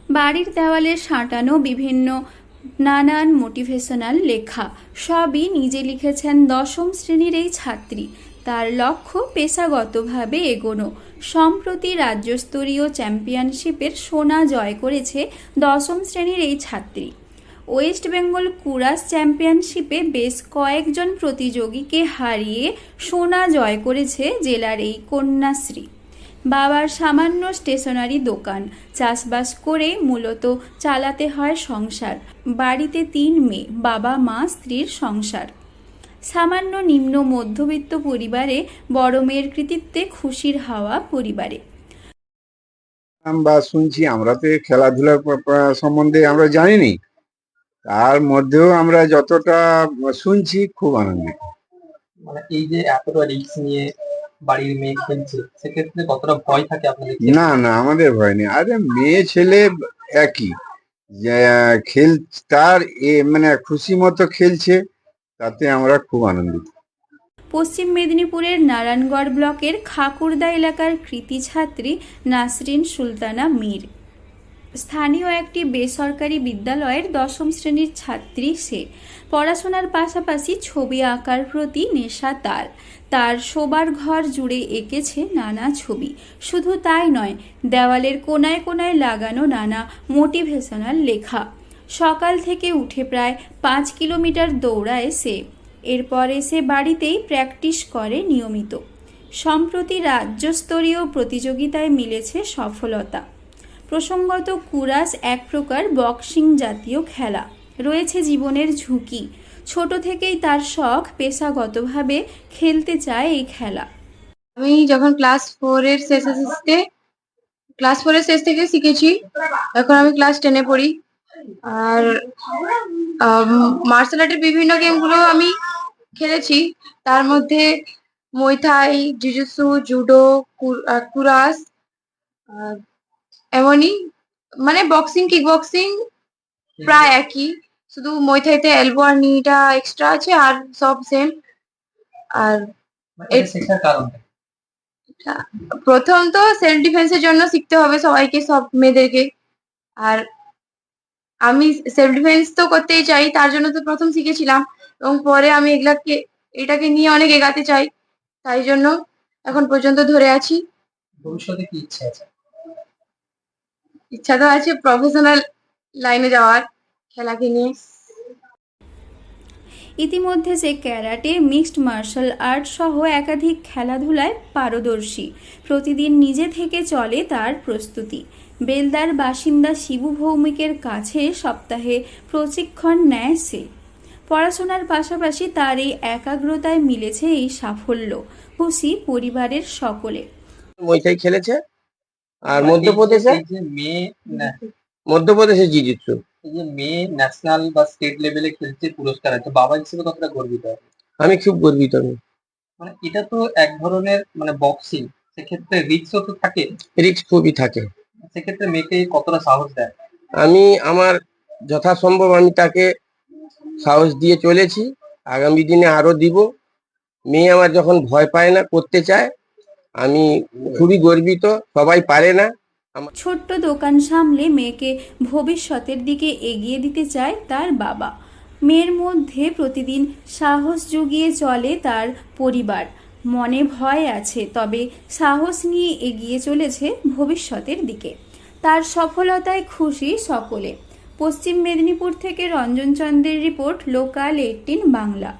বাড়ির দেওয়ালে সাঁটানো বিভিন্ন নানান মোটিভেশনাল লেখা, সবই নিজে লিখেছেন দশম শ্রেণীর এই ছাত্রী। তার লক্ষ্য পেশাগতভাবে এগোনো। সম্প্রতি রাজ্যস্তরীয় চ্যাম্পিয়নশিপের সোনা জয় করেছে দশম শ্রেণীর এই ছাত্রী। ওয়েস্ট বেঙ্গল কুরাশ চ্যাম্পিয়নশিপে বেশ কয়েকজন প্রতিযোগীকে হারিয়ে সোনা জয় করেছে জেলার এই কন্যাশ্রী। বাবার সামান্য স্টেশনারি দোকান, চাষবাস করে মূলত চালাতে হয় সংসার। বাড়িতে 3 মেয়ে, বাবা মা স্ত্রীর সংসার। সামান্য নিম্ন মধ্যবিত্ত পরিবারে বড় মেয়ের কৃতিত্বে খুশির হাওয়া পরিবারে। বা শুনছি, আমরা তো খেলাধুলার সম্বন্ধে আমরা জানিনি, তার মধ্যেও আমরা যতটা শুনছি খুব আনন্দিত। মানে এই যে এতটা রিস্ক নিয়ে বাড়ির মেয়ে খেলছে, সেক্ষেত্রে কতটা ভয় থাকে আপনাদের? না না, আমাদের ভয় নেই। আরে মেয়ে ছেলে একই, যে খেল তার মানে খুশি মতো খেলছে, তাতে আমরা খুব আনন্দিত। পশ্চিম মেদিনীপুরের নারায়ণগড় ব্লকের খাকুরদা এলাকার কৃতি ছাত্রী নাসরিন সুলতানা মীর। স্থানীয় একটি বেসরকারি বিদ্যালয়ের দশম শ্রেণীর ছাত্রী সে। পড়াশোনার পাশাপাশি ছবি আঁকার প্রতি নেশা তার। তার শোবার ঘর জুড়ে এঁকেছে নানা ছবি। শুধু তাই নয়, দেওয়ালের কোনায় কোনায় লাগানো নানা মোটিভেশনাল লেখা। সকাল থেকে উঠে প্রায় 5 কিলোমিটার দৌড়ায় সে। এরপর এসে বাড়িতেই প্র্যাকটিস করে নিয়মিত। সম্প্রতি রাজ্যস্তরীয় প্রতিযোগিতায় মিলেছে সফলতা। প্রসঙ্গত, কুরাশ এক প্রকার বক্সিং জাতীয় খেলা। রয়েছে জীবনের ঝুঁকি। ছোট থেকেই তার শখ, পেশাগতভাবে খেলতে চায় এই খেলা। আমি যখন ক্লাস 4-এর শেষ থেকে শিখেছি, এখন আমি ক্লাস 10-এ পড়ি। আর মার্শাল আর্টের বিভিন্ন গেমগুলো আমি খেলেছি, তার মধ্যে মুয়াই, জুজুৎসু, জুডো, কুরাশ, এমনই মানে বক্সিং, কিক বক্সিং প্রায় একই, শুধু মুয়াইতে এলবো আর নিটা এক্সট্রা আছে, আর সব সেম। আর এটা শেখার কারণ প্রথম তো সেলফ ডিফেন্সের জন্য শিখতে হবে সবাইকে, সব মেয়েদেরকে। আর আমি সেলফ ডিফেন্স তো করতেই চাই, তার জন্য তো প্রথম শিখেছিলাম, এবং পরে আমি এটাকে নিয়ে অনেক এগাতে চাই, তাই জন্য এখন পর্যন্ত ধরে আছি। ভবিষ্যতে কি ইচ্ছা আছে? ইচ্ছা তো আছে প্রফেশনাল লাইনে যাওয়ার, খেলাকে নিয়ে। ইতিমধ্যে সে ক্যারাটে, মিক্সড মার্শাল আর্ট সহ একাধিক খেলাধুলায় পারদর্শী। প্রতিদিন নিজে থেকে চলে তার প্রস্তুতি। বেলদার বাসিন্দা শিবু ভৌমিকের কাছে সপ্তাহে প্রশিক্ষণ নেয় সে। পড়াশোনার পাশাপাশি তার এই একাগ্রতায় মিলেছে এই সাফল্য। খুশি পরিবারের সকলে। মুয়াই খেলেছে, আর এই যে মধ্যপ্রদেশে জিজিৎসু। এই যে মেয়ে ন্যাশনাল বা স্টেট লেভেলে খেলছে, পুরস্কার আছে, বাবা হিসেবে কতটা গর্বিত? আমি খুব গর্বিত। মানে এটা তো এক ধরনের মানে বক্সিং, সেক্ষেত্রে রিস্কও তো থাকে। রিস্ক খুবই থাকে। সেক্ষেত্রে মেয়েকে কতটা সাহস দেয়? আমি আমার যথাসম্ভব আমি তাকে সাহস দিয়ে চলেছি, আগামী দিনে আরো দিব। মেয়ে আমার যখন ভয় পায় না, করতে চায়, আমি খুবই গর্বিত। সবাই পারে না। ছোট্ট দোকান সামলে মেয়েকে ভবিষ্যতের দিকে এগিয়ে দিতে চায় তার বাবা। মেয়ের মধ্যে প্রতিদিন সাহস জুগিয়ে চলে তার পরিবার। মনে ভয় আছে, তবে সাহস নিয়ে এগিয়ে চলেছে ভবিষ্যতের দিকে। তার সফলতায় খুশি সকলে। পশ্চিম মেদিনীপুর থেকে রঞ্জন চন্দ্রের রিপোর্ট, লোকাল 18 বাংলা।